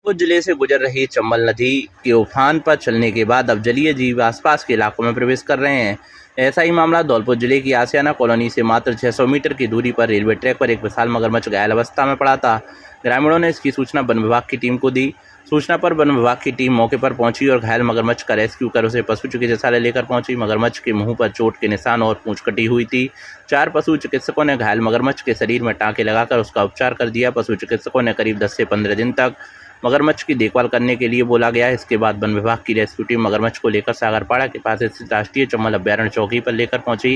धौलपुर जिले से गुजर रही चंबल नदी के उफान पर चलने के बाद अब जलीय जीव आसपास के इलाकों में प्रवेश कर रहे हैं। ऐसा ही मामला धौलपुर जिले की आसियाना कॉलोनी से मात्र 600 मीटर की दूरी पर रेलवे ट्रैक पर एक विशाल मगरमच्छ घायल अवस्था में पड़ा था। ग्रामीणों ने इसकी सूचना वन विभाग की टीम को दी। सूचना पर वन विभाग की टीम मौके पर पहुंची और घायल मगरमच्छ का रेस्क्यू कर उसे पशु चिकित्सालय लेकर पहुंची। मगरमच्छ के मुंह पर चोट के निशान और पूंछ कटी हुई थी। 4 पशु चिकित्सकों ने घायल मगरमच्छ के शरीर में टाँके लगाकर उसका उपचार कर दिया। पशु चिकित्सकों ने करीब 10 से 15 दिन तक मगरमच्छ की देखभाल करने के लिए बोला गया। इसके बाद वन विभाग की रेस्क्यू टीम मगरमच्छ को लेकर सागरपाड़ा के पास स्थित राष्ट्रीय चंबल अभ्यारण्य चौकी पर लेकर पहुंची,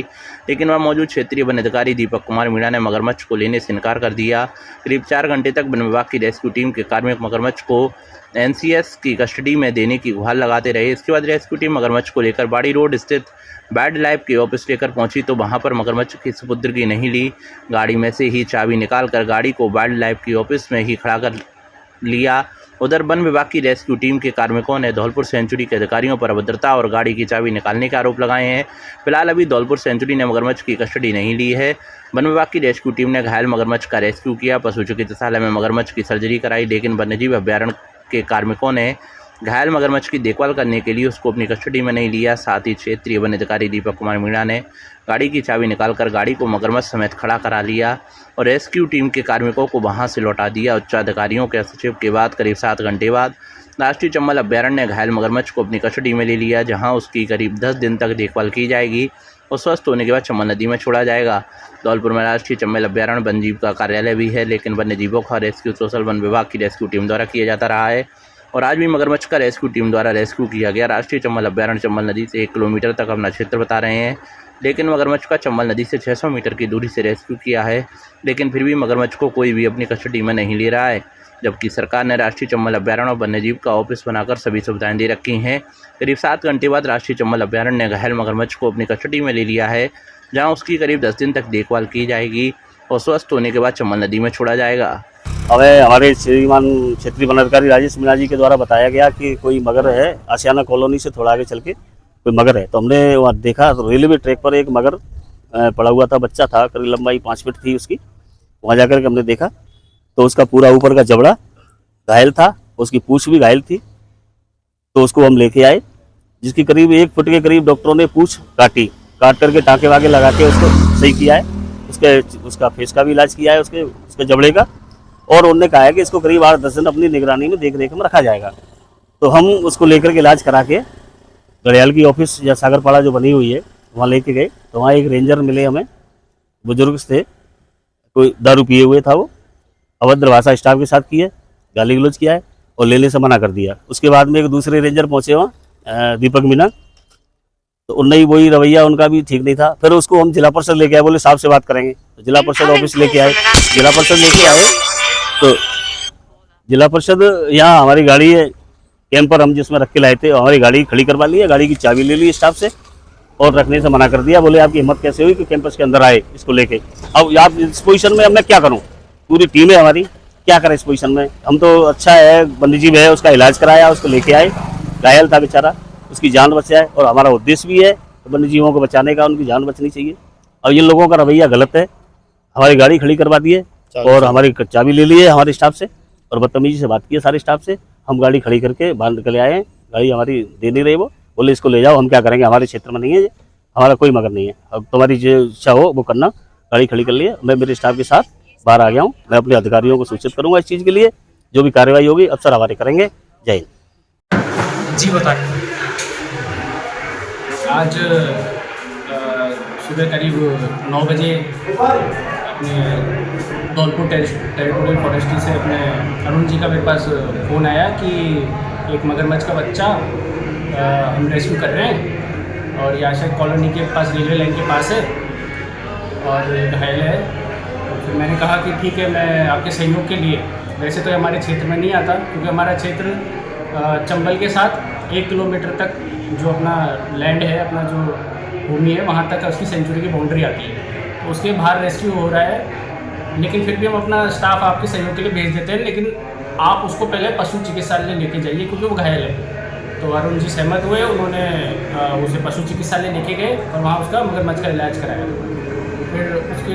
लेकिन वहां मौजूद क्षेत्रीय वन अधिकारी दीपक कुमार मीणा ने मगरमच्छ को लेने से इनकार कर दिया। करीब 4 घंटे तक वन विभाग की रेस्क्यू टीम के कार्मिक मगरमच्छ को एनसीएस की कस्टडी में देने की गुहार लगाते रहे। इसके बाद रेस्क्यू टीम मगरमच्छ को लेकर बाड़ी रोड स्थित वाइल्ड लाइफ के ऑफिस लेकर पहुंची तो वहां पर मगरमच्छ की सुपुर्दगी नहीं ली। गाड़ी में से ही चाबी निकालकर गाड़ी को वाइल्ड लाइफ की ऑफिस में ही खड़ा कर लिया। उधर वन विभाग की रेस्क्यू टीम के कार्मिकों ने धौलपुर सेंचुरी के अधिकारियों पर अभद्रता और गाड़ी की चाबी निकालने के आरोप लगाए हैं। फिलहाल अभी धौलपुर सेंचुरी ने मगरमच्छ की कस्टडी नहीं ली है। वन विभाग की रेस्क्यू टीम ने घायल मगरमच्छ का रेस्क्यू किया। पशु चिकित्सालय में मगरमच्छ की सर्जरी कराई, लेकिन वन्यजीव अभ्यारण्य के कार्मिकों ने घायल मगरमच्छ की देखभाल करने के लिए उसको अपनी कस्टडी में नहीं लिया। साथ ही क्षेत्रीय वन अधिकारी दीपक कुमार मीणा ने गाड़ी की चाबी निकालकर गाड़ी को मगरमच्छ समेत खड़ा करा लिया और रेस्क्यू टीम के कार्मिकों को वहां से लौटा दिया। उच्चाधिकारियों के हस्तक्षेप के बाद करीब 7 घंटे बाद राष्ट्रीय चंबल अभ्यारण्य ने घायल मगरमच्छ को अपनी कस्टडी में ले लिया, जहां उसकी करीब 10 दिन तक देखभाल की जाएगी और स्वस्थ होने के बाद चंबल नदी में छोड़ा जाएगा। धौलपुर में राष्ट्रीय चंबल अभ्यारण्य वन्यजीव का कार्यालय भी है, लेकिन वन्यजीवों का रेस्क्यू सोशल वन विभाग की रेस्क्यू टीम द्वारा किया जाता रहा है और आज भी मगरमच्छ का रेस्क्यू टीम द्वारा रेस्क्यू किया गया। राष्ट्रीय चंबल अभ्यारण्य चंबल नदी से 1 किलोमीटर तक अपना क्षेत्र बता रहे हैं, लेकिन मगरमच्छ का चंबल नदी से 600 मीटर की दूरी से रेस्क्यू किया है, लेकिन फिर भी मगरमच्छ को कोई भी अपनी कस्टडी में नहीं ले रहा है। जबकि सरकार ने राष्ट्रीय चंबल अभ्यारण्य और वन्यजीव का ऑफिस बनाकर सभी सुविधाएं दे रखी हैं। करीब 7 घंटे बाद राष्ट्रीय चंबल अभ्यारण्य ने घायल मगरमच्छ को अपनी कस्टडी में ले लिया है, जहाँ उसकी करीब 10 दिन तक देखभाल की जाएगी और स्वस्थ होने के बाद चंबल नदी में छोड़ा जाएगा। हमें हमारे श्रीमान क्षेत्रीय वन अधिकारी राजेश मीणा जी के द्वारा बताया गया कि कोई मगर है, आसियाना कॉलोनी से थोड़ा आगे चल के कोई मगर है। तो हमने वहाँ देखा तो रेलवे ट्रैक पर एक मगर पड़ा हुआ था, बच्चा था, करीब लंबाई 5 फीट थी उसकी। वहाँ जाकर के हमने देखा तो उसका पूरा ऊपर का जबड़ा घायल था, उसकी पूँछ भी घायल थी। तो उसको हम लेके आए, जिसकी करीब 1 फुट के करीब डॉक्टरों ने पूँछ काट करके टाँके वाके लगा के उसको सही किया है। उसका फेस का भी इलाज किया है, उसके जबड़े का। और उन्होंने कहा है कि इसको करीब 8-10 दिन अपनी निगरानी में देख रेख में रखा जाएगा। तो हम उसको लेकर के इलाज करा के घड़ियाल की ऑफिस या सागरपाड़ा जो बनी हुई है वहाँ लेके गए। तो वहाँ एक रेंजर मिले हमें, बुजुर्ग थे, कोई दारू पिए हुए था, वो अभद्र भाषा स्टाफ के साथ की है, गाली गलौज किया है और लेने से मना कर दिया। उसके बाद में एक दूसरे रेंजर पहुँचे वहाँ, दीपक मीणा, तो उनने वही रवैया उनका भी ठीक नहीं था। फिर उसको हम जिला परिषद लेके आए, बोले साहब से बात करेंगे। तो जिला परिषद ऑफिस लेके आए, जिला परिषद लेके आए तो जिला परिषद यहाँ हमारी गाड़ी है कैंपर हम जिसमें रख के लाए थे, हमारी गाड़ी खड़ी करवा ली है, गाड़ी की चाबी ले ली स्टाफ से और रखने से मना कर दिया। बोले आपकी हिम्मत कैसे हुई कि कैंपस के अंदर आए इसको लेके। अब आप इस पोजीशन में अब मैं क्या करूं, पूरी टीम है हमारी, क्या करें इस पोजीशन में। हम तो अच्छा है, वन्यजीव है, उसका इलाज कराया, उसको लेके आए, घायल था बेचारा, उसकी जान बचाए और हमारा उद्देश्य भी है वन्यजीवों को बचाने का, उनकी जान बचनी चाहिए। अब इन लोगों का रवैया गलत है, हमारी गाड़ी खड़ी करवा दी है और हमारी चाबी ले ली है हमारे स्टाफ से और बदतमीजी से बात की है सारे स्टाफ से। हम गाड़ी खड़ी करके बाहर निकले आए हैं, गाड़ी हमारी दे नहीं रही, वो बोले इसको ले जाओ, हम क्या करेंगे, हमारे क्षेत्र में नहीं है, हमारा कोई मगर नहीं है, अब तुम्हारी जो इच्छा हो वो करना। गाड़ी खड़ी कर लिए, मैं मेरे स्टाफ के साथ बाहर आ गया हूँ। मैं अपने अधिकारियों को सूचित करूँगा इस चीज़ के लिए, जो भी कार्रवाई होगी अफसर हमारे करेंगे। जय हिंद। जी बताइए। आज सुबह करीब 9 बजे अपने धौलपुर टेरिटोरियल फॉरेस्ट्री से अपने अरुण जी का मेरे पास फ़ोन आया कि एक मगरमच्छ का बच्चा हम रेस्क्यू कर रहे हैं और ये आशा कॉलोनी के पास, रेलवे लाइन के पास है और घायल है। तो फिर मैंने कहा कि ठीक है, मैं आपके सहयोग के लिए, वैसे तो हमारे क्षेत्र में नहीं आता क्योंकि हमारा क्षेत्र चंबल के साथ 1 किलोमीटर तक जो अपना लैंड है, अपना जो भूमि है, वहाँ तक उसकी सेंचुरी की बाउंड्री आती है, तो उसके बाहर रेस्क्यू हो रहा है। लेकिन फिर भी हम अपना स्टाफ आपके सहयोग के लिए भेज देते हैं, लेकिन आप उसको पहले पशु चिकित्सालय लेके जाइए क्योंकि वो घायल है। तो अरुण जी सहमत हुए, उन्होंने उसे पशु चिकित्सालय लेके गए और वहाँ उसका मगरमच्छ का इलाज कराया। फिर उसके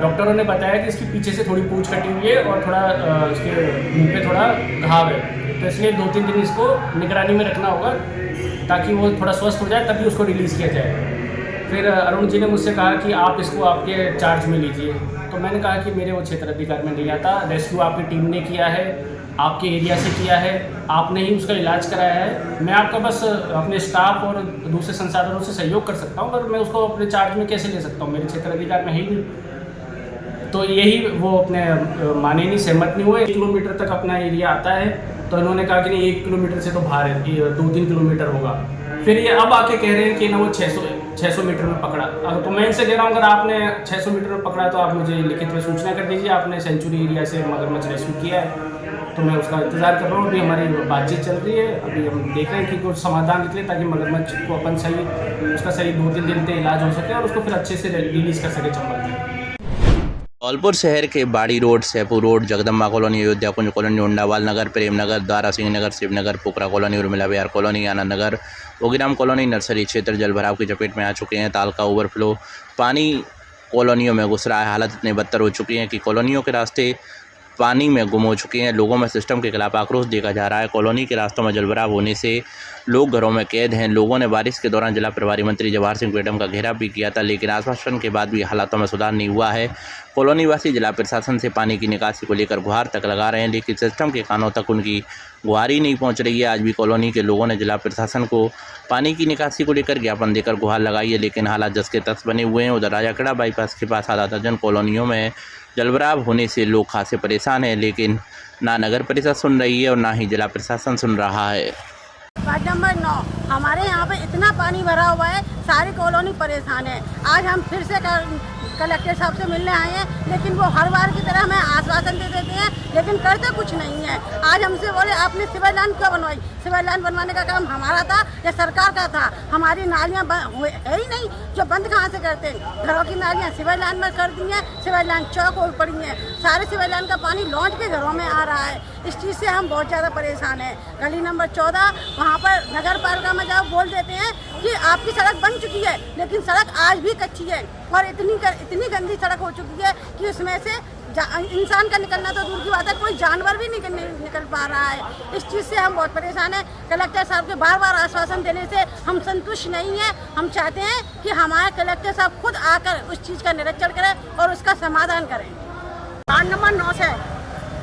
डॉक्टरों ने बताया कि इसके पीछे से थोड़ी पूँछ कटी हुई है और थोड़ा इसके मुँह पे थोड़ा घाव है। तो इसलिए 2-3 दिन इसको निगरानी में रखना होगा ताकि वो थोड़ा स्वस्थ हो जाए, तभी उसको रिलीज़ किया जाए। फिर अरुण जी ने मुझसे कहा कि आप इसको आपके चार्ज में लीजिए, तो मैंने कहा कि मेरे वो क्षेत्र अधिकार में नहीं आता, रेस्क्यू आपकी टीम ने किया है, आपके एरिया से किया है, आपने ही उसका इलाज कराया है। मैं आपका बस अपने स्टाफ और दूसरे संसाधनों से सहयोग कर सकता हूँ, पर मैं उसको अपने चार्ज में कैसे ले सकता हूँ, मेरे क्षेत्र अधिकार में है ही नहीं। तो यही वो अपने माने नहीं, सहमत नहीं हुए। 1 किलोमीटर तक अपना एरिया आता है, तो इन्होंने कहा कि नहीं 1 किलोमीटर से तो बाहर है, 2-3 किलोमीटर होगा। फिर ये अब आके कह रहे हैं कि ना वो 600 मीटर में पकड़ा। तो मैं इनसे कह रहा हूँ अगर आपने 600 मीटर में पकड़ा तो आप मुझे लिखित में सूचना कर दीजिए, आपने सेंचुरी एरिया से मगरमच्छ रेस्क्यू किया है, तो मैं उसका इंतज़ार कर रहा हूँ। अभी हमारी बातचीत चल रही है, अभी हम देख रहे हैं कि कुछ समाधान निकले ताकि मगरमच्छ को अपन उसका सही 2-3 दिन तक इलाज हो सके और उसको फिर अच्छे से रिलीज़ कर सके चंबल में। धौलपुर शहर के Bari road, Saipur road, Jagdamba colony, Ayodhya Kunj colony, Undawal Nagar, Prem Nagar, Dara Singh Nagar, Shivnagar, Pokhra colony, Urmila Vihar colony, Anand Nagar, Ogiram colony, nursery क्षेत्र जलभराव की चपेट में आ चुके हैं। ताल का ओवरफ्लो पानी कॉलोनियों में घुस रहा है। हालत इतनी बदतर हो चुकी है कि कॉलोनियों के रास्ते पानी में गुम हो चुके हैं। लोगों में सिस्टम के खिलाफ आक्रोश देखा जा रहा है। कॉलोनी के रास्तों में जलभराव होने से लोग घरों में कैद हैं। लोगों ने बारिश के दौरान जिला प्रभारी मंत्री जवाहर सिंह पेडम का घेराव भी किया था, लेकिन आश्वासन के बाद भी हालातों में सुधार नहीं हुआ है। कॉलोनी वासी जिला प्रशासन से पानी की निकासी को लेकर गुहार तक लगा रहे हैं, लेकिन सिस्टम के कानों तक उनकी गुहारी नहीं पहुंच रही है। आज भी कॉलोनी के लोगों ने जिला प्रशासन को पानी की निकासी को लेकर ज्ञापन देकर गुहार लगाई है, लेकिन हालात जस के तस बने हुए हैं। उधर राजाखेड़ा बाईपास के पास आधा दर्जन कॉलोनियों में जलभराव होने से लोग खासे परेशान हैं, लेकिन ना नगर परिषद सुन रही है और ना ही जिला प्रशासन सुन रहा है। वार्ड नंबर 9 हमारे यहाँ पे इतना पानी भरा हुआ है, सारी कॉलोनी परेशान है। आज हम फिर से कलेक्टर साहब से मिलने आए हैं, लेकिन वो हर बार की तरह हमें आश्वासन दे देते हैं, लेकिन करते कुछ नहीं है। आज हमसे बोले आपने सिविल लाइन क्यों बनवाई? सिविल लाइन बनवाने का काम हमारा था या सरकार का था? हमारी नालियाँ है ही नहीं, जो बंद कहाँ से करते हैं? घरों की नालियाँ सिविल लाइन में कर दी हैं, सिविल लाइन चौक हो पड़ी हैं, सारे सिविल लाइन का पानी लॉन्च के घरों में आ रहा है। इस चीज़ से हम बहुत ज़्यादा परेशान हैं। गली नंबर 14 वहाँ पर नगर पालिका में जाओ, बोल देते हैं कि आपकी सड़क बन चुकी है, लेकिन सड़क आज भी कच्ची है और इतनी गंदी सड़क हो चुकी है कि उसमें से इंसान का निकलना तो दूर की बात है, कोई जानवर भी निकल पा रहा है। इस चीज़ से हम बहुत परेशान हैं। कलेक्टर साहब के बार बार आश्वासन देने से हम संतुष्ट नहीं हैं। हम चाहते हैं कि हमारे कलेक्टर साहब खुद आकर उस चीज़ का निरीक्षण करें और उसका समाधान करें। वार्ड नंबर 9 से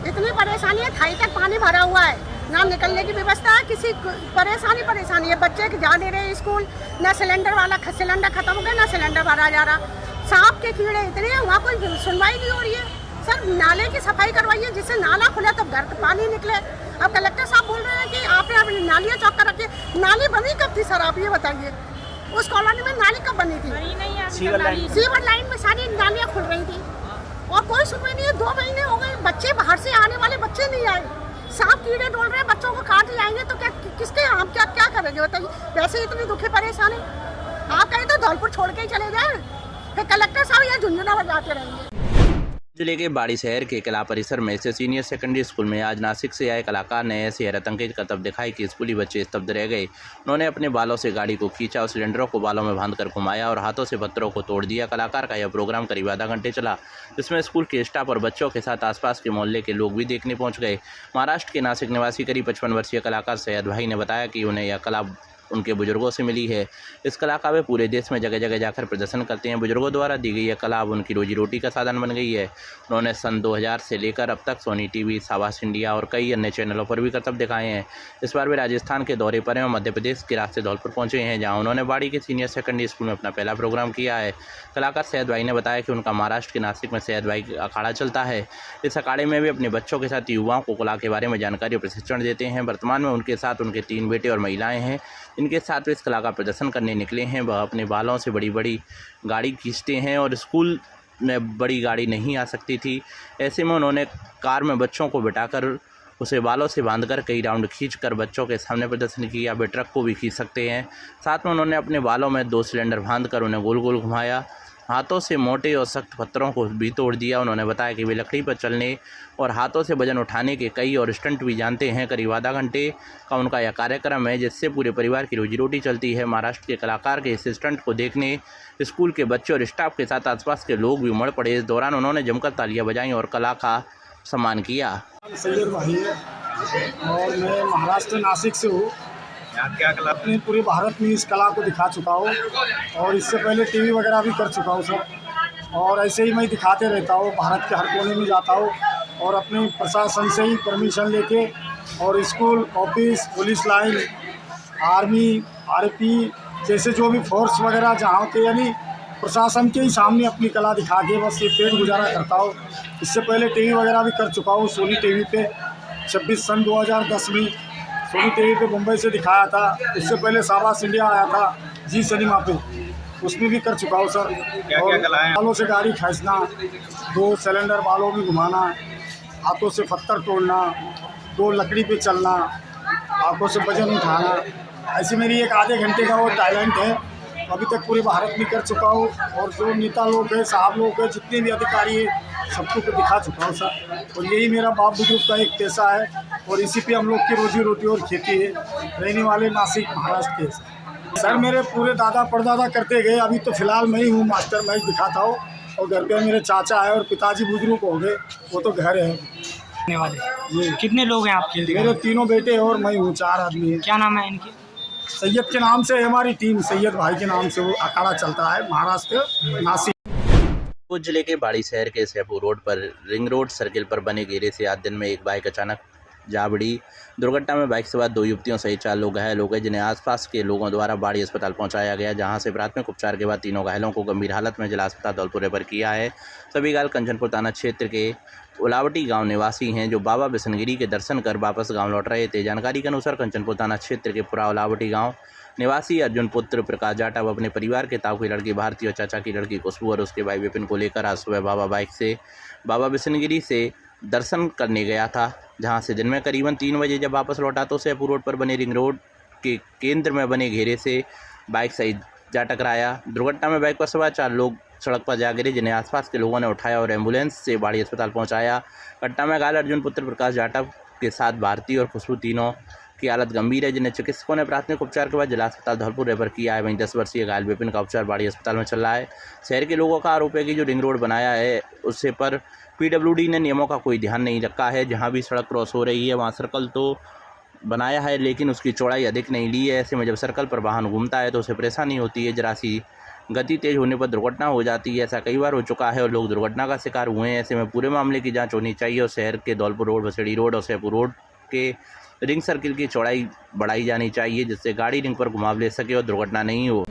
इतनी परेशानी है, थाई तक पानी भरा हुआ है, ना निकलने की व्यवस्था है, किसी परेशानी है। बच्चे जा नहीं रहे स्कूल, ना सिलेंडर वाला सिलेंडर खत्म हो गया, ना सिलेंडर भरा जा रहा। सांप के कीड़े इतने हैं, वहाँ कोई सुनवाई नहीं हो रही है। सर नाले की सफाई करवाइए, जिससे नाला खुले तब घर पानी निकले। अब कलेक्टर साहब बोल रहे हैं कि आपने अपनी नालियाँ चौक कर रखी। नाली बनी कब थी सर, आप ये बताइए? उस कॉलोनी में नाली कब बनी थी? सीवर लाइन में सारी नालियाँ खुल रही थी और कोई सुनवाई नहीं है। 2 महीने हो गए, बच्चे बाहर से आने वाले बच्चे नहीं आए। सांप कीड़े डोल रहे हैं, बच्चों को काट जाएंगे तो किसके हम क्या करेंगे बताइए? वैसे इतनी दुखी परेशान है, आप कहें तो धौलपुर छोड़ के ही चले जाए, फिर कलेक्टर साहब यहाँ झुंझुना बजाते रहेंगे। जिले के बाड़ी शहर के कला परिसर में से सीनियर सेकेंडरी स्कूल में आज नासिक से आए कलाकार ने ऐसी हैरतअंगेज करतब दिखाई कि स्कूली बच्चे स्तब्ध रह गए। उन्होंने अपने बालों से गाड़ी को खींचा और सिलेंडरों को बालों में बांधकर घुमाया और हाथों से पत्थरों को तोड़ दिया। कलाकार का यह प्रोग्राम करीब आधा घंटे चला, जिसमें स्कूल के स्टाफ और बच्चों के साथ आसपास के मोहल्ले के लोग भी देखने पहुंच गए। महाराष्ट्र के नासिक निवासी करीब 55 वर्षीय कलाकार सैयद भाई ने बताया कि उन्हें यह कला उनके बुजुर्गों से मिली है। इस कला का वे पूरे देश में जगह जगह जाकर प्रदर्शन करते हैं। बुजुर्गों द्वारा दी गई यह कला अब उनकी रोजी रोटी का साधन बन गई है। उन्होंने सन 2000 से लेकर अब तक सोनी टीवी, शाबाश इंडिया और कई अन्य चैनलों पर भी करतब दिखाए हैं। इस बार वे राजस्थान के दौरे पर हैं और मध्य प्रदेश के रास्ते धौलपुर पहुंचे हैं, जहां उन्होंने बाड़ी के सीनियर सेकेंडरी स्कूल में अपना पहला प्रोग्राम किया है। कलाकार सैयद भाई ने बताया कि उनका महाराष्ट्र के नासिक में सैयद भाई अखाड़ा चलता है। इस अखाड़े में वे अपने बच्चों के साथ युवाओं को कला के बारे में जानकारी और प्रशिक्षण देते हैं। वर्तमान में उनके साथ उनके 3 बेटे और महिलाएं हैं। इनके साथ वे इस कला का प्रदर्शन करने निकले हैं। वह अपने बालों से बड़ी बड़ी गाड़ी खींचते हैं और स्कूल में बड़ी गाड़ी नहीं आ सकती थी। ऐसे में उन्होंने कार में बच्चों को बिठाकर उसे बालों से बांधकर कई राउंड खींचकर बच्चों के सामने प्रदर्शन किया। वे ट्रक को भी खींच सकते हैं। साथ में उन्होंने अपने बालों में 2 सिलेंडर बांधकर उन्हें गोल गोल घुमाया। हाथों से मोटे और सख्त पत्थरों को भी तोड़ दिया। उन्होंने बताया कि वे लकड़ी पर चलने और हाथों से वजन उठाने के कई और स्टंट भी जानते हैं। करीब आधा घंटे का उनका यह कार्यक्रम है, जिससे पूरे परिवार की रोजी रोटी चलती है। महाराष्ट्र के कलाकार के इस स्टंट को देखने स्कूल के बच्चे और स्टाफ के साथ आसपास के लोग भी उमड़ पड़े। इस दौरान उन्होंने जमकर तालियां बजाईं और कला का सम्मान किया। सैयद भाई है, और मैं महाराष्ट्र नासिक से हूँ। क्या कला? अपने पूरे भारत में इस कला को दिखा चुका हूँ और इससे पहले टीवी वगैरह भी कर चुका हूँ सर। और ऐसे ही मैं दिखाते रहता हूँ, भारत के हर कोने में जाता हूँ और अपने प्रशासन से ही परमिशन लेके और school, office, police line, army, RP जैसे जो भी फोर्स वगैरह जहाँ के यानी प्रशासन के ही सामने अपनी कला दिखा के बस ये पेट गुजारा करता हूँ। इससे पहले टीवी वगैरह भी कर चुका हूँ। सोनी टीवी पे 26 सन 2010 में सोनी टीवी पे मुंबई से दिखाया था। उससे पहले शाबाश इंडिया आया था जी सिनेमा पे, उसमें भी कर चुका हूँ सर। क्या कला है? बालों से गाड़ी खींचना, 2 सिलेंडर बालों में घुमाना, हाथों से पत्थर तोड़ना, 2 लकड़ी पे चलना, आंखों से वजन उठाना, ऐसी मेरी एक आधे घंटे का वो टैलेंट है। अभी तक पूरे भारत में कर चुका हूँ और जो नेता लोग हैं, साहब लोग हैं, जितने भी अधिकारी हैं, सबको को दिखा चुका हूँ सर। और यही मेरा बाप बुजुर्ग का एक पैसा है और इसी पे हम लोग की रोजी रोटी और खेती है। रहने वाले नासिक महाराष्ट्र के सर। मेरे पूरे दादा परदादा करते गए, अभी तो फिलहाल मैं ही हूँ मास्टर, मैच दिखाता हूँ। और घर पे मेरे चाचा है और पिताजी बुजुर्ग हो गए, वो तो घर है वाले। जी। कितने लोग हैं आपके? मेरे 3 बेटे और मैं हूँ, 4 आदमी हैं। क्या नाम है इनके? सैयद के नाम से हमारी टीम, सैयद भाई के नाम से वो अखाड़ा चलता है महाराष्ट्र नासिक। जौनपुर जिले के बाड़ी शहर के सैफू रोड पर रिंग रोड सर्किल पर बने घेरे से आज दिन में एक बाइक अचानक जा बढ़ी। दुर्घटना में बाइक सवार 2 युवतियों सहित 4 लोग घायल हो गए, जिन्हें आसपास के लोगों द्वारा बाड़ी अस्पताल पहुंचाया गया, जहां से प्राथमिक उपचार के बाद तीनों घायलों को गंभीर हालत में जिला अस्पताल धौलपुर रेफर किया है। सभी घायल कंचनपुर थाना क्षेत्र के उलावटी गांव निवासी हैं, जो बाबा बिशनगिरी के दर्शन कर वापस गांव लौट रहे थे। जानकारी के अनुसार कंचनपुर थाना क्षेत्र के पुरा उलावटी गांव निवासी अर्जुन पुत्र प्रकाश जाटव अपने परिवार के ताऊ की लड़की भारती और चाचा की लड़की खुशबू और उसके भाई विपिन को लेकर आज सुबह बाबा बाइक से बाबा बिशनगिरी से दर्शन करने गया था, जहां से दिन में करीबन 3 बजे जब वापस लौटा तो सैफू रोड पर बने रिंग रोड के केंद्र में बने घेरे से बाइक सहित जा टकराया। दुर्घटना में बाइक पर सवार 4 लोग सड़क पर जा गिरे, जिन्हें आसपास के लोगों ने उठाया और एम्बुलेंस से बाड़ी अस्पताल पहुंचाया। घटना में घायल अर्जुन पुत्र प्रकाश जाटव के साथ भारती और खुशबू तीनों की हालत गंभीर है, जिन्हें चिकित्सकों ने प्राथमिक उपचार के बाद जिला अस्पताल धौलपुर रेफर किया है। वहीं 10 वर्षीय घायल विपिन का उपचार बाड़ी अस्पताल में चल रहा है। शहर के लोगों का आरोप है कि जो रिंग रोड बनाया है उससे पर PWD ने नियमों का कोई ध्यान नहीं रखा है। जहां भी सड़क क्रॉस हो रही है वहां सर्कल तो बनाया है, लेकिन उसकी चौड़ाई अधिक नहीं ली है। ऐसे में जब सर्कल पर वाहन घूमता है तो उसे परेशानी होती है, जरा सी गति तेज होने पर दुर्घटना हो जाती है। ऐसा कई बार हो चुका है और लोग दुर्घटना का शिकार हुए हैं। ऐसे में पूरे मामले की जांच होनी चाहिए और शहर के धौलपुर रोड, बसेड़ी रोड और सैफू रोड के रिंग सर्किल की चौड़ाई बढ़ाई जानी चाहिए, जिससे गाड़ी रिंग पर घुमाव ले सके और दुर्घटना नहीं हो।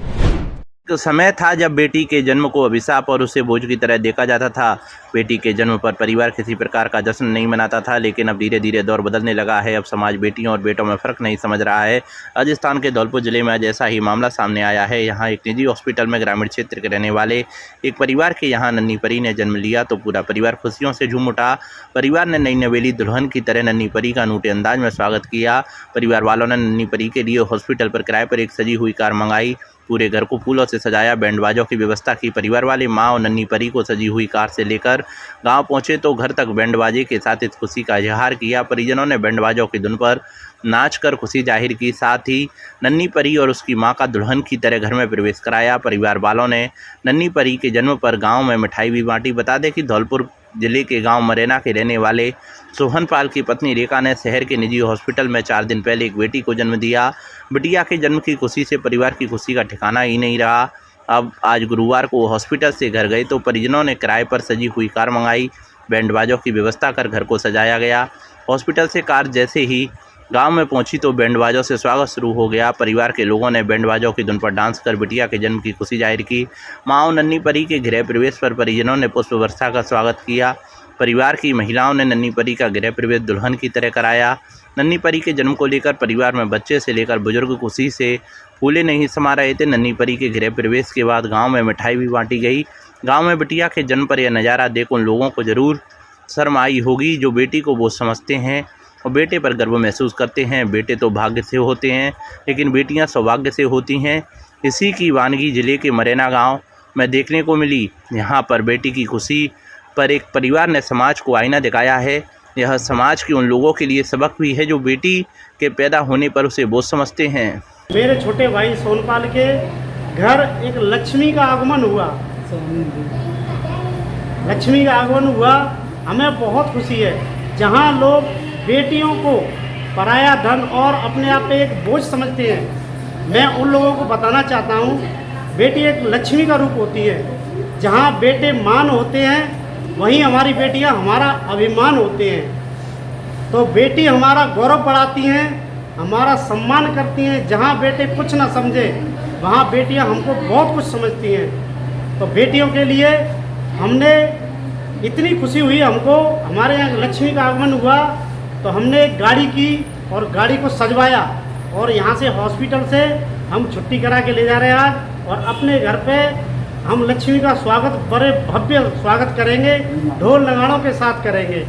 एक समय था जब बेटी के जन्म को अभिशाप और उसे बोझ की तरह देखा जाता था। बेटी के जन्म पर परिवार किसी प्रकार का जश्न नहीं मनाता था, लेकिन अब धीरे धीरे दौर बदलने लगा है। अब समाज बेटियों और बेटों में फ़र्क नहीं समझ रहा है। राजस्थान के धौलपुर जिले में आज ऐसा ही मामला सामने आया है। यहाँ एक निजी हॉस्पिटल में ग्रामीण क्षेत्र के रहने वाले एक परिवार के यहाँ नन्ही परी ने जन्म लिया तो पूरा परिवार खुशियों से झूम उठा। परिवार ने नई नवेली दुल्हन की तरह नन्ही परी का अनूठे अंदाज में स्वागत किया। परिवार वालों ने नन्ही परी के लिए हॉस्पिटल पर किराए पर एक सजी हुई कार मंगाई, पूरे घर को फूलों से सजाया, बैंड बाजों की व्यवस्था की। परिवार वाले मां और नन्ही परी को सजी हुई कार से लेकर गांव पहुंचे तो घर तक बैंड बाजे के साथ इस खुशी का इजहार किया। परिजनों ने बैंड बाजों की धुन पर नाच कर खुशी जाहिर की, साथ ही नन्ही परी और उसकी मां का दुल्हन की तरह घर में प्रवेश कराया। परिवार वालों ने नन्ही परी के जन्म पर गाँव में मिठाई भी बांटी। बता दें कि धौलपुर जिले के गांव मरेना के रहने वाले सोहन पाल की पत्नी रेखा ने शहर के निजी हॉस्पिटल में 4 दिन पहले एक बेटी को जन्म दिया। बिटिया के जन्म की खुशी से परिवार की खुशी का ठिकाना ही नहीं रहा। अब आज गुरुवार को हॉस्पिटल से घर गए तो परिजनों ने किराए पर सजी हुई कार मंगाई, बैंड बाजों की व्यवस्था कर घर को सजाया गया। हॉस्पिटल से कार जैसे ही गांव में पहुंची तो बैंड बाजों से स्वागत शुरू हो गया। परिवार के लोगों ने बैंड बाजों की धुन पर डांस कर बिटिया के जन्म की खुशी जाहिर की। मां नन्ही परी के गृह प्रवेश पर परिजनों ने पुष्प वर्षा का स्वागत किया। परिवार की महिलाओं ने नन्ही परी का गृह प्रवेश दुल्हन की तरह कराया। नन्ही परी के जन्म को लेकर परिवार में बच्चे से लेकर बुजुर्ग खुशी से फूले नहीं समा रहे थे। नन्ही परी के गृह प्रवेश के बाद गाँव में मिठाई भी बाँटी गई। गाँव में बिटिया के जन्म पर यह नज़ारा देख उन लोगों को ज़रूर शर्म आई होगी जो बेटी को बोझ समझते हैं और बेटे पर गर्व महसूस करते हैं। बेटे तो भाग्य से होते हैं, लेकिन बेटियां सौभाग्य से होती हैं। इसी की वानगी जिले के मरेना गांव में देखने को मिली। यहां पर बेटी की खुशी पर एक परिवार ने समाज को आईना दिखाया है। यह समाज के उन लोगों के लिए सबक भी है जो बेटी के पैदा होने पर उसे बोझ समझते हैं। मेरे छोटे भाई सोनपाल के घर एक लक्ष्मी का आगमन हुआ। लक्ष्मी का आगमन हुआ, हमें बहुत खुशी है। जहाँ लोग बेटियों को पराया धन और अपने आप पे एक बोझ समझते हैं। मैं उन लोगों को बताना चाहता हूँ, बेटी एक लक्ष्मी का रूप होती है। जहाँ बेटे मान होते हैं वहीं हमारी बेटियाँ हमारा अभिमान होते हैं। तो बेटी हमारा गौरव बढ़ाती हैं, हमारा सम्मान करती हैं। जहाँ बेटे कुछ ना समझे वहाँ बेटियाँ हमको बहुत कुछ समझती हैं। तो बेटियों के लिए हमने इतनी खुशी हुई, हमको हमारे यहाँ लक्ष्मी का आगमन हुआ तो हमने एक गाड़ी की और गाड़ी को सजवाया और यहाँ से हॉस्पिटल से हम छुट्टी करा के ले जा रहे हैं आज, और अपने घर पे हम लक्ष्मी का स्वागत बड़े भव्य स्वागत करेंगे, ढोल नगाड़ों के साथ करेंगे।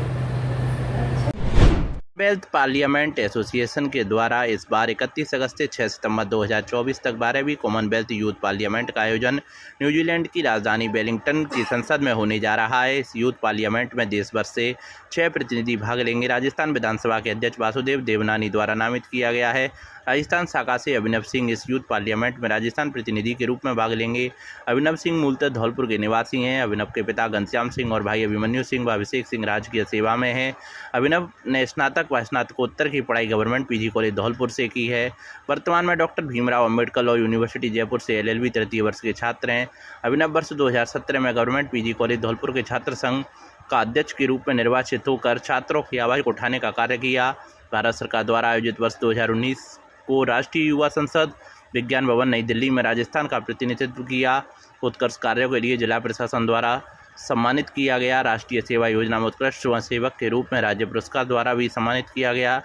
वेल्थ पार्लियामेंट एसोसिएशन के द्वारा इस बार 31 अगस्त से 6 सितंबर 2024 तक 12वीं कॉमनवेल्थ यूथ पार्लियामेंट का आयोजन न्यूजीलैंड की राजधानी वेलिंगटन की संसद में होने जा रहा है। इस यूथ पार्लियामेंट में देश भर से 6 प्रतिनिधि भाग लेंगे। राजस्थान विधानसभा के अध्यक्ष वासुदेव देवनानी द्वारा नामित किया गया है। राजस्थान शाखा से अभिनव सिंह इस यूथ पार्लियामेंट में राजस्थान प्रतिनिधि के रूप में भाग लेंगे। अभिनव सिंह मूलतः धौलपुर के निवासी हैं। अभिनव के पिता घनश्याम सिंह और भाई अभिमन्यु सिंह व अभिषेक सिंह राजकीय सेवा में हैं। अभिनव ने स्नातक व स्नातकोत्तर की पढ़ाई गवर्नमेंट पीजी कॉलेज धौलपुर से की है। वर्तमान में doctor Bhimrao Ambedkar law university Jaipur से LLB तृतीय वर्ष के छात्र हैं। अभिनव वर्ष 2017 में गवर्नमेंट पीजी कॉलेज धौलपुर के छात्र संघ का अध्यक्ष के रूप में निर्वाचित होकर छात्रों की आवाज़ को उठाने का कार्य किया। भारत सरकार द्वारा आयोजित वर्ष 2019 को राष्ट्रीय युवा संसद विज्ञान भवन नई दिल्ली में राजस्थान का प्रतिनिधित्व किया। उत्कृष्ट कार्यों के लिए जिला प्रशासन द्वारा सम्मानित किया गया। राष्ट्रीय सेवा योजना में उत्कृष्ट स्वयं सेवक के रूप में राज्य पुरस्कार द्वारा भी सम्मानित किया गया।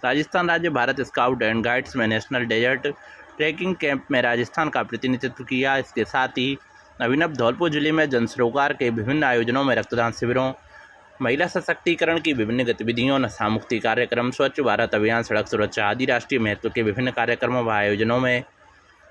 राजस्थान राज्य भारत स्काउट एंड गाइड्स में नेशनल डेजर्ट ट्रैकिंग कैंप में राजस्थान का प्रतिनिधित्व किया। इसके साथ ही अभिनव धौलपुर जिले में जन सरोकार के विभिन्न आयोजनों में रक्तदान शिविरों, महिला सशक्तिकरण की विभिन्न गतिविधियों, नशा मुक्ति कार्यक्रम, स्वच्छ भारत अभियान, सड़क सुरक्षा आदि राष्ट्रीय महत्व के विभिन्न कार्यक्रमों व आयोजनों में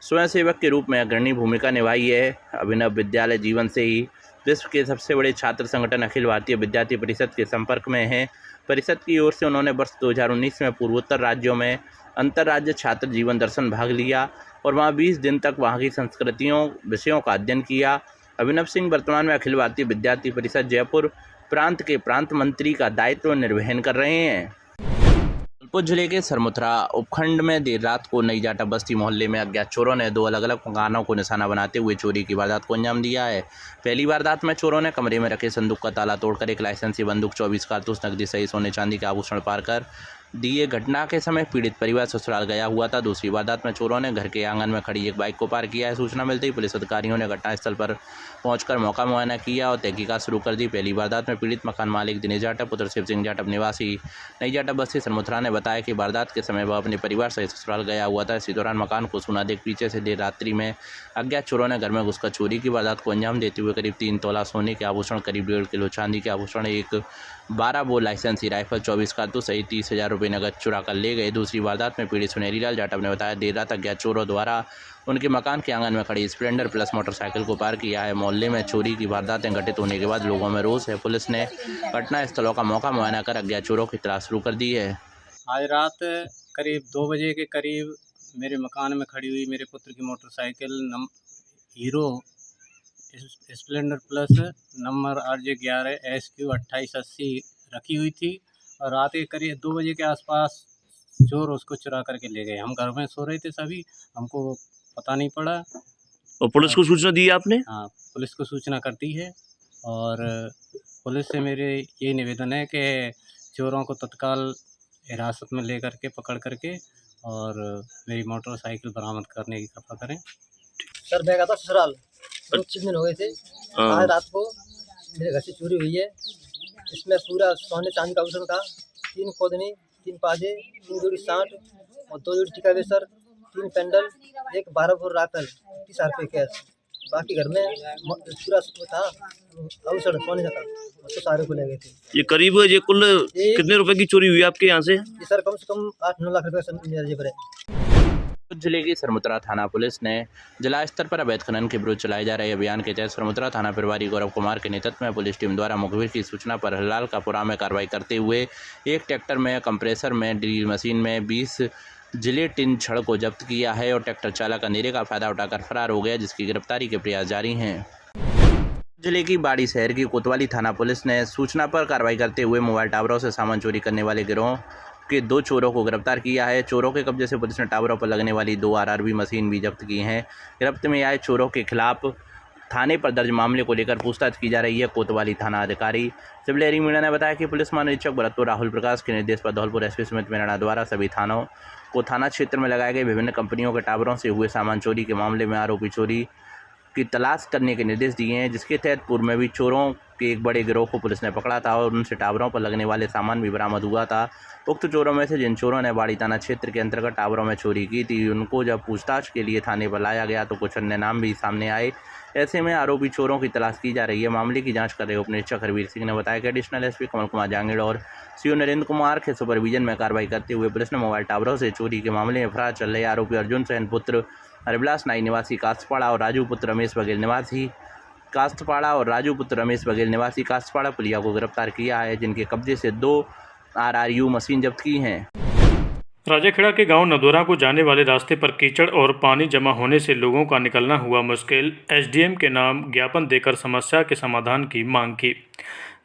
स्वयंसेवक के रूप में अग्रणी भूमिका निभाई है। अभिनव विद्यालय जीवन से ही विश्व के सबसे बड़े छात्र संगठन अखिल भारतीय विद्यार्थी परिषद के संपर्क में है। परिषद की ओर से उन्होंने वर्ष 2019 में पूर्वोत्तर राज्यों में अंतर्राज्य छात्र जीवन दर्शन भाग लिया और वहाँ 20 दिन तक वहाँ की संस्कृतियों विषयों का अध्ययन किया। अभिनव सिंह वर्तमान में अखिल भारतीय विद्यार्थी परिषद जयपुर प्रांत के प्रांत मंत्री का दायित्व निर्वहन कर रहे हैं। धौलपुर जिले के सरमुथरा उपखंड में देर रात को नई जाटा बस्ती मोहल्ले में अज्ञात चोरों ने 2 अलग अलग मकानों को निशाना बनाते हुए चोरी की वारदात को अंजाम दिया है। पहली वारदात में चोरों ने कमरे में रखे संदूक का ताला तोड़कर एक लाइसेंसी बंदूक, 24 कारतूस नकदी सही सोने चांदी के आभूषण पार कर दिए। घटना के समय पीड़ित परिवार ससुराल गया हुआ था। दूसरी वारदात में चोरों ने घर के आंगन में खड़ी एक बाइक को पार किया है। सूचना मिलते ही पुलिस अधिकारियों ने घटनास्थल पर पहुंचकर मौका मुआयना किया और तहकीकात शुरू कर दी। पहली वारदात में पीड़ित मकान मालिक दिनेश जाटव पुत्र शिव सिंह जाटव निवासी नई जाटा बस्ती सरमुथरा ने बताया कि वारदात के समय वह अपने परिवार सहित ससुराल गया हुआ था। इसी दौरान मकान को सुना देख पीछे से देर रात्रि में अज्ञात चोरों ने घर में घुसकर चोरी की वारदात को अंजाम देते हुए करीब 3 तोला सोने के आभूषण, करीब 1.5 किलो चांदी के आभूषण, एक 12 बोर लाइसेंसी राइफल, 24 कारतूस सहित 30,000 रुपये नगद चुरा कर ले गए। दूसरी वारदात में पीड़ित सुनहरी लाल जाटव ने बताया देर रात अज्ञात चोरों द्वारा उनके मकान के आंगन में खड़ी स्प्लेंडर प्लस मोटरसाइकिल को पार किया है। मोहल्ले में चोरी की वारदातें घटित होने के बाद लोगों में रोष है। पुलिस ने घटना स्थलों का मौका मुआयना कर अज्ञात चोरों की तलाश शुरू कर दी है। आज रात करीब 2 बजे के करीब मेरे मकान में खड़ी हुई मेरे पुत्र की motorcycle hero Splendor plus number RJ11 SQ 2880 रखी हुई थी और रात के करीब 2 बजे के आसपास चोर उसको चुरा करके ले गए। हम घर में सो रहे थे सभी, हमको पता नहीं पड़ा। और पुलिस को सूचना दी आपने? हाँ, पुलिस को सूचना कर दी है और पुलिस से मेरे ये निवेदन है कि चोरों को तत्काल हिरासत में ले करके पकड़ करके और मेरी मोटरसाइकिल बरामद करने की कृपा करें। सर मैं गया था ससुराल, 25 दिन हो गए थे। आज रात को मेरे घर से चोरी हुई है। इसमें पूरा सोने चांदी का आभूषण था, 3 कोदनी, 3 पाजे, 3 जोड़ी साँठ और 2 जोड़ी टीका बेसर, 3 पेंडल, एक 12 बोर राइफल, 30,000 रुपये कैश। बाकी घर में पूरा था आभूषण सोने का था, उसको सारे को ले गए थे। ये करीब ये कुल कितने रुपए की चोरी हुई आपके यहाँ से? ये सर कम से कम 8-9 लाख रुपये मेरे जेब है। जिले की सरमुथरा थाना पुलिस ने जिला स्तर पर अवैध खनन के विरुद्ध चलाए जा रहे अभियान के तहत सरमुथरा थाना प्रभारी गौरव कुमार के नेतृत्व में पुलिस टीम द्वारा मुखबिर की सूचना पर हलाल कापुरा में कार्रवाई करते हुए एक ट्रैक्टर में, कंप्रेसर में, ड्रिल मशीन में 20 जिलेटिन छड़ को जब्त किया है और ट्रैक्टर चालक अंधेरे का फायदा उठाकर फरार हो गया, जिसकी गिरफ्तारी के प्रयास जारी हैं। जिले की बाड़ी शहर की कोतवाली थाना पुलिस ने सूचना पर कार्रवाई करते हुए मोबाइल टावरों से सामान चोरी करने वाले गिरोह के 2 चोरों को गिरफ्तार किया है। चोरों के कब्जे से पुलिस ने टावरों पर लगने वाली 2 RRB मशीन भी जब्त की हैं। गिरफ्त में आए चोरों के खिलाफ थाने पर दर्ज मामले को लेकर पूछताछ की जा रही है। कोतवाली थाना अधिकारी सिवलेरी मीणा ने बताया कि पुलिस महानिरीक्षक भरतपुर राहुल प्रकाश के निर्देश पर धौलपुर SP सुमित मीणा द्वारा सभी थानों को थाना क्षेत्र में लगाए गए विभिन्न कंपनियों के टावरों से हुए सामान चोरी के मामले में आरोपी चोरी की तलाश करने के निर्देश दिए हैं, जिसके तहत पूर्व में भी चोरों के एक बड़े गिरोह को पुलिस ने पकड़ा था और उनसे टावरों पर लगने वाले सामान भी बरामद हुआ था। उक्त चोरों में से जिन चोरों ने बाड़ी थाना क्षेत्र के अंतर्गत टावरों में चोरी की थी, उनको जब पूछताछ के लिए थाने पर लाया गया तो कुछ अन्य नाम भी सामने आए। ऐसे में आरोपी चोरों की तलाश की जा रही है। मामले की जांच कर रहे उप निरीक्षक हरवीर सिंह ने बताया कि एडिशनल SP कमल कुमार जांगीड़ और CO नरेंद्र कुमार के सुपरविजन में कार्रवाई करते हुए पुलिस ने मोबाइल टावरों से चोरी के मामले में फरार चल रहे आरोपी अर्जुन सहन पुत्र हरिविलास नाई निवासी कास्तपाड़ा और राजू पुत्र रमेश बघेल निवासी कास्तपाड़ा पुलिया को गिरफ्तार किया है, जिनके कब्जे से 2 RRU मशीन जब्त की हैं। राजाखेड़ा के गांव नदौरा को जाने वाले रास्ते पर कीचड़ और पानी जमा होने से लोगों का निकलना हुआ मुश्किल। SDM के नाम ज्ञापन देकर समस्या के समाधान की मांग की।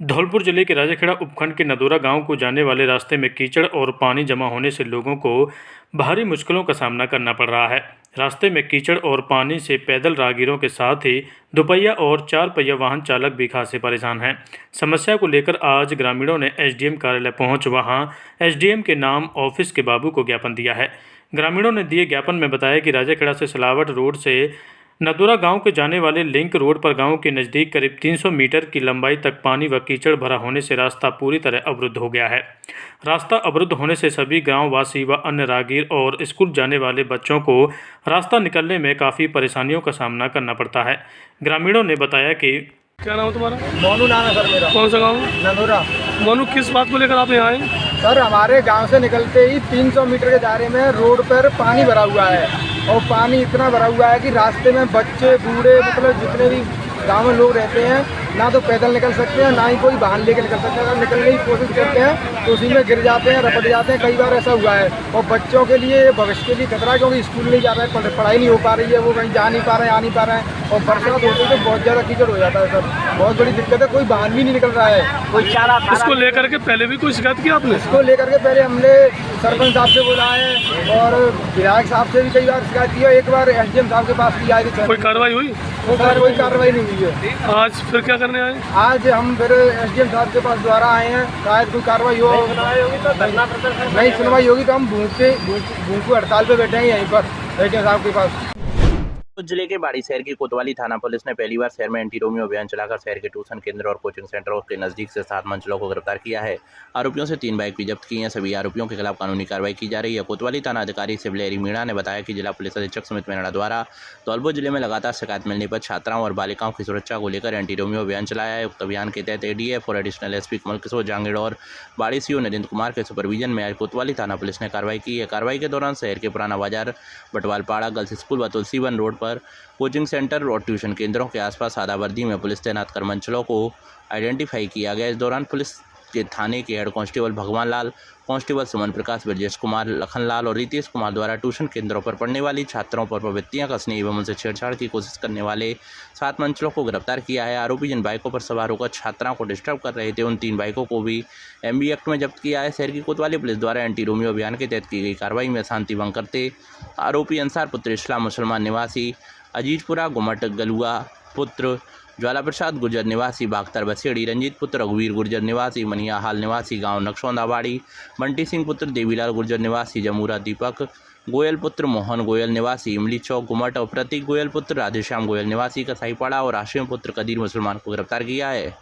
धौलपुर जिले के राजाखेड़ा उपखंड के नदौरा गांव को जाने वाले रास्ते में कीचड़ और पानी जमा होने से लोगों को भारी मुश्किलों का सामना करना पड़ रहा है। रास्ते में कीचड़ और पानी से पैदल राहगीरों के साथ ही दुपहिया और 4 पहिया वाहन चालक भी खासे परेशान हैं। समस्या को लेकर आज ग्रामीणों ने SDM कार्यालय पहुंच वहां SDM के नाम ऑफिस के बाबू को ज्ञापन दिया है। ग्रामीणों ने दिए ज्ञापन में बताया कि राजाखेड़ा से सलावट रोड से नदौरा गांव के जाने वाले लिंक रोड पर गांव के नज़दीक करीब 300 मीटर की लंबाई तक पानी व कीचड़ भरा होने से रास्ता पूरी तरह अवरुद्ध हो गया है। रास्ता अवरुद्ध होने से सभी गांववासी व अन्य राहगीर और स्कूल जाने वाले बच्चों को रास्ता निकलने में काफ़ी परेशानियों का सामना करना पड़ता है। ग्रामीणों ने बताया कि क्या नाम है तुम्हारा? मोनू नाम है सर मेरा। कौन सा गाँव? नदौरा। मोनू, किस बात को लेकर आप यहाँ आए? सर हमारे गांव से निकलते ही 300 मीटर के दायरे में रोड पर पानी भरा हुआ है और पानी इतना भरा हुआ है कि रास्ते में बच्चे बूढ़े मतलब जितने भी गांव में लोग रहते हैं ना तो पैदल निकल सकते हैं ना ही कोई वाहन लेकर निकल सकते हैं। अगर निकलने की कोशिश करते हैं तो उसी में गिर जाते हैं, रपट जाते हैं। कई बार ऐसा हुआ है और बच्चों के लिए भविष्य के लिए खतरा है, क्योंकि स्कूल नहीं जा रहे हैं, पढ़ाई नहीं हो पा रही है, वो कहीं जा नहीं पा रहे हैं, आ नहीं पा रहे हैं और बरसात होती है तो बहुत ज़्यादा कीचड़ हो जाता है सर। बहुत बड़ी दिक्कत है, कोई वाहन भी नहीं निकल रहा है, कोई चारा। इसको लेकर के पहले भी कोई शिकायत की आपने? इसको लेकर के पहले हमने सरपंच साहब से बोला है और विधायक साहब से भी कई बार शिकायत की है। एक बार SDM साहब के पास भी आए थे। कोई कार्रवाई हुई? कोई कार्रवाई नहीं हुई है। आज फिर क्या करने आए? आज हम फिर SDM साहब के पास दोबारा आए हैं, शायद कोई कार्रवाई हो। नहीं सुनवाई होगी तो हम भूख हड़ताल पे बैठे हैं यहीं पर SDM साहब के पास। जिले के बाड़ी शहर की कोतवाली थाना पुलिस ने पहली बार शहर में एंटी रोमियो अभियान चलाकर शहर के ट्यूशन केंद्र और कोचिंग सेंटरों के नजदीक से 7 मंचलों को गिरफ्तार किया है। आरोपियों से 3 बाइक भी जब्त की हैं। सभी आरोपियों के खिलाफ कानूनी कार्रवाई की जा रही है। कोतवाली थाना अधिकारी सिवलेरी मीणा ने बताया कि जिला पुलिस अधीक्षक सुमित मीणा द्वारा धौलपुर जिले में लगातार शिकायत मिलने पर छात्राओं और बालिकाओं की सुरक्षा को लेकर एंटी रोमियो अभियान चलाया है। उक्त अभियान के तहत ADF और एडिशनल SP कमल किशोर जांगीड़ और बाड़ी CO नरेंद्र कुमार के सुपरविजन में आज कोतवाली थाना पुलिस ने कार्रवाई की है। कार्रवाई के दौरान शहर के पुराना बाजार, बटवालपाड़ा गर्ल्स स्कूल व तुलसीवन रोड पर कोचिंग सेंटर और ट्यूशन केंद्रों के आसपास आधा वर्दी में पुलिस तैनात कर मंचलों को आइडेंटिफाई किया गया। इस दौरान पुलिस के थाने के हेड कांस्टेबल भगवान लाल, कांस्टेबल सुमन प्रकाश, ब्रजेश कुमार, लखन लाल और रितेश कुमार द्वारा ट्यूशन केंद्रों पर पढ़ने वाली छात्रों पर प्रवृत्तियां कसने एवं उनसे छेड़छाड़ की कोशिश करने वाले 7 मंचलों को गिरफ्तार किया है। आरोपी जिन बाइकों पर सवार होकर छात्राओं को डिस्टर्ब कर रहे थे, उन 3 बाइकों को भी MB एक्ट में जब्त किया है। शहर की कोतवाली पुलिस द्वारा एंटी रोमियो अभियान के तहत की गई कार्रवाई में शांति भंग करते आरोपी अंसार पुत्र इस्लाम मुसलमान निवासी अजीजपुरा गुमट गलुआ पुत्र ज्वाला प्रसाद गुर्जर निवासी बागतर बसेड़ी, रंजीत पुत्र रघुवीर गुर्जर निवासी मनिया हाल निवासी गांव नक्सौंदाबाड़ी, बंटी सिंह पुत्र देवीलाल गुर्जर निवासी जमूरा, दीपक गोयल पुत्र मोहन गोयल निवासी इमली चौक गुमट और प्रतीक गोयल पुत्र राधेश्याम गोयल निवासी कसाईपाड़ा और आशिम पुत्र कदीर मुसलमान को गिरफ्तार किया है।